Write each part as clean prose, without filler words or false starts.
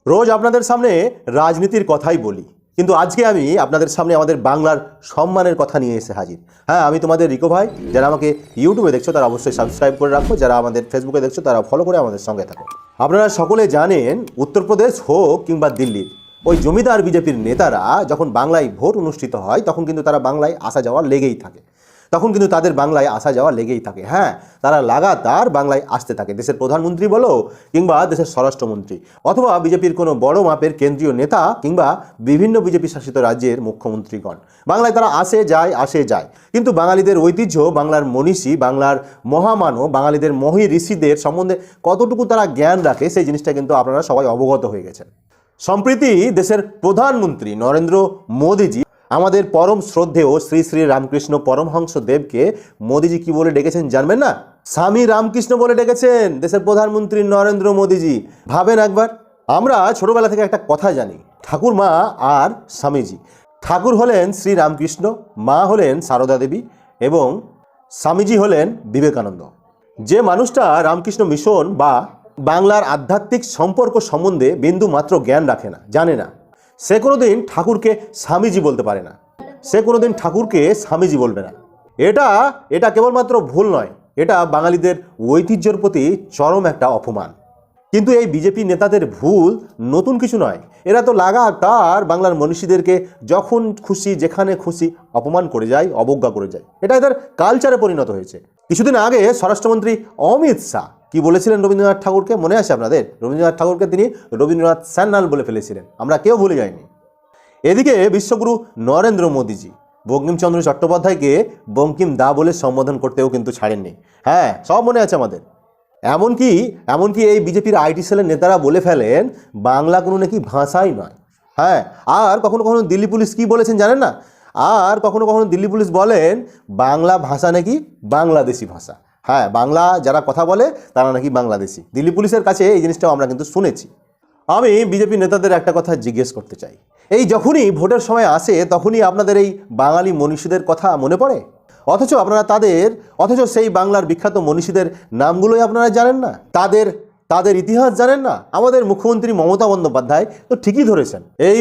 রোজ আপনাদের সামনে রাজনীতির কথাই বলি, কিন্তু আজকে আমি আপনাদের সামনে আমাদের বাংলার সম্মানের কথা নিয়ে এসে হাজির। হ্যাঁ, আমি তোমাদের রিকো ভাই। যারা আমাকে ইউটিউবে দেখছো তারা অবশ্যই সাবস্ক্রাইব করে রাখো, যারা আমাদের ফেসবুকে দেখছো তারা ফলো করে আমাদের সঙ্গে থাকো। আপনারা সকলে জানেন, উত্তরপ্রদেশ হোক কিংবা দিল্লির ওই জমিদার বিজেপির নেতারা যখন বাংলায় ভোট অনুষ্ঠিত হয় তখন কিন্তু তারা বাংলায় আসা যাওয়া লেগেই থাকে। হ্যাঁ, তারা লাগাতার বাংলায় আসতে থাকে। দেশের প্রধানমন্ত্রী বলো কিংবা দেশের স্বরাষ্ট্রমন্ত্রী অথবা বিজেপির কোনো বড় মাপের কেন্দ্রীয় নেতা কিংবা বিভিন্ন বিজেপি শাসিত রাজ্যের মুখ্যমন্ত্রীগণ বাংলায় তারা আসে যায়। কিন্তু বাঙালিদের ঐতিহ্য, বাংলার মনীষী, বাংলার মহামানব, বাঙালিদের মহি ঋষিদের সম্বন্ধে কতটুকু তারা জ্ঞান রাখে সেই জিনিসটা কিন্তু আপনারা সবাই অবগত হয়ে গেছেন। সম্প্রতি দেশের প্রধানমন্ত্রী নরেন্দ্র মোদীজি আমাদের পরম শ্রদ্ধেয় শ্রী শ্রী রামকৃষ্ণ পরমহংস দেবকে মোদীজি কি বলে ডেকেছেন জানবেন না? স্বামী রামকৃষ্ণ বলে ডেকেছেন দেশের প্রধানমন্ত্রী নরেন্দ্র মোদীজি। ভাবেন একবার, আমরা ছোটবেলা থেকে একটা কথা জানি, ঠাকুর মা আর স্বামীজি। ঠাকুর হলেন শ্রী রামকৃষ্ণ, মা হলেন সারদা দেবী এবং স্বামীজি হলেন বিবেকানন্দ। যে মানুষটা রামকৃষ্ণ মিশন বা বাংলার আধ্যাত্মিক সম্পর্ক সম্বন্ধে বিন্দু মাত্র জ্ঞান রাখে না, জানে না, সে কোনোদিন ঠাকুরকে স্বামীজি বলতে পারে না, সে কোনোদিন ঠাকুরকে স্বামীজি বলবে না। এটা কেবলমাত্র ভুল নয়, এটা বাঙালিদের ঐতিহ্যের প্রতি চরম একটা অপমান। কিন্তু এই বিজেপি নেতাদের ভুল নতুন কিছু নয়, এরা তো লাগাতার বাংলার মনীষীদেরকে যখন খুশি যেখানে খুশি অপমান করে যায়, অবজ্ঞা করে যায়। এটা এদের কালচারে পরিণত হয়েছে। কিছুদিন আগে স্বরাষ্ট্রমন্ত্রী অমিত শাহ কি বলেছিলেন রবীন্দ্রনাথ ঠাকুরকে, মনে আছে আপনাদের? রবীন্দ্রনাথ ঠাকুরকে তিনি রবীন্দ্রনাথ স্যান্নাল বলে ফেলেছিলেন, আমরা কেউ ভুলে যাইনি। এদিকে বিশ্বগুরু নরেন্দ্র মোদীজি বঙ্কিমচন্দ্র চট্টোপাধ্যায়কে বঙ্কিম দা বলে সম্বোধন করতেও কিন্তু ছাড়েননি। হ্যাঁ, সব মনে আছে আমাদের। এমনকি এই বিজেপির আইটি সেলের নেতারা বলে ফেলেন বাংলা কোনো নাকি ভাষাই নয়। হ্যাঁ, আর কখনো কখনো দিল্লি পুলিশ কি বলেছেন জানেন না? কখনো দিল্লি পুলিশ বলেন বাংলা ভাষা নাকি বাংলাদেশি ভাষা। হ্যাঁ, বাংলা যারা কথা বলে তারা নাকি বাংলাদেশি। দিল্লি পুলিশের কাছে এই জিনিসটাও আমরা কিন্তু শুনেছি। আমি বিজেপি নেতাদের একটা কথা জিজ্ঞেস করতে চাই, এই যখনই ভোটের সময় আসে তখনই আপনাদের এই বাঙালি মনীষীদের কথা মনে পড়ে, অথচ সেই বাংলার বিখ্যাত মনীষীদের নামগুলোই আপনারা জানেন না, তাদের ইতিহাস জানেন না। আমাদের মুখ্যমন্ত্রী মমতা বন্দ্যোপাধ্যায় তো ঠিকই ধরেছেন, এই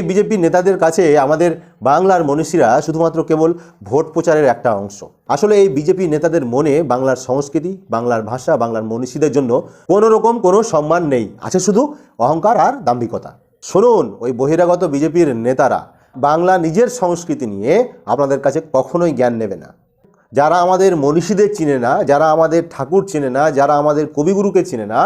বিজেপি নেতাদের কাছে আমাদের বাংলার মনীষীরা শুধুমাত্র কেবল ভোট প্রচারের একটা অংশ। আসলে এই বিজেপি নেতাদের মনে বাংলার সংস্কৃতি, বাংলার ভাষা, বাংলার মনীষীদের জন্য কোনো সম্মান নেই, আছে শুধু অহংকার আর দাম্ভিকতা। শুনুন, ওই বহিরাগত বিজেপির নেতারা বাংলা নিজের সংস্কৃতি নিয়ে আপনাদের কাছে কখনোই জ্ঞান নেবে না। যারা আমাদের মনীষীদের চিনে না, যারা আমাদের ঠাকুর চিনে না, যারা আমাদের কবিগুরুকে চিনে না,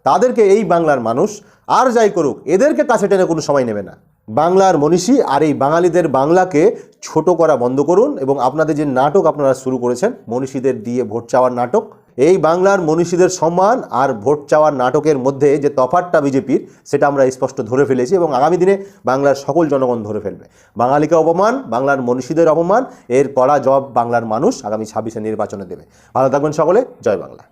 তাদেরকে এই বাংলার মানুষ আর যাই করুক এদেরকে কাছে টেনে কোনো সময় নেবে না। বাংলার মনীষী আর এই বাঙালিদের বাংলাকে ছোট করা বন্ধ করুন এবং আপনাদের যে নাটক আপনারা শুরু করেছেন মনীষীদের দিয়ে ভোট চাওয়ার নাটক, এই বাংলার মনীষীদের সম্মান আর ভোট চাওয়ার নাটকের মধ্যে যে তফাৎটা বিজেপির, সেটা আমরা স্পষ্ট ধরে ফেলেছি এবং আগামী দিনে বাংলার সকল জনগণ ধরে ফেলবে। বাঙালিকে অপমান, বাংলার মনীষীদের অপমান, এর কড়া জবাব বাংলার মানুষ আগামী 26শে নির্বাচনে দেবে। ভালো থাকবেন সকলে, জয় বাংলা।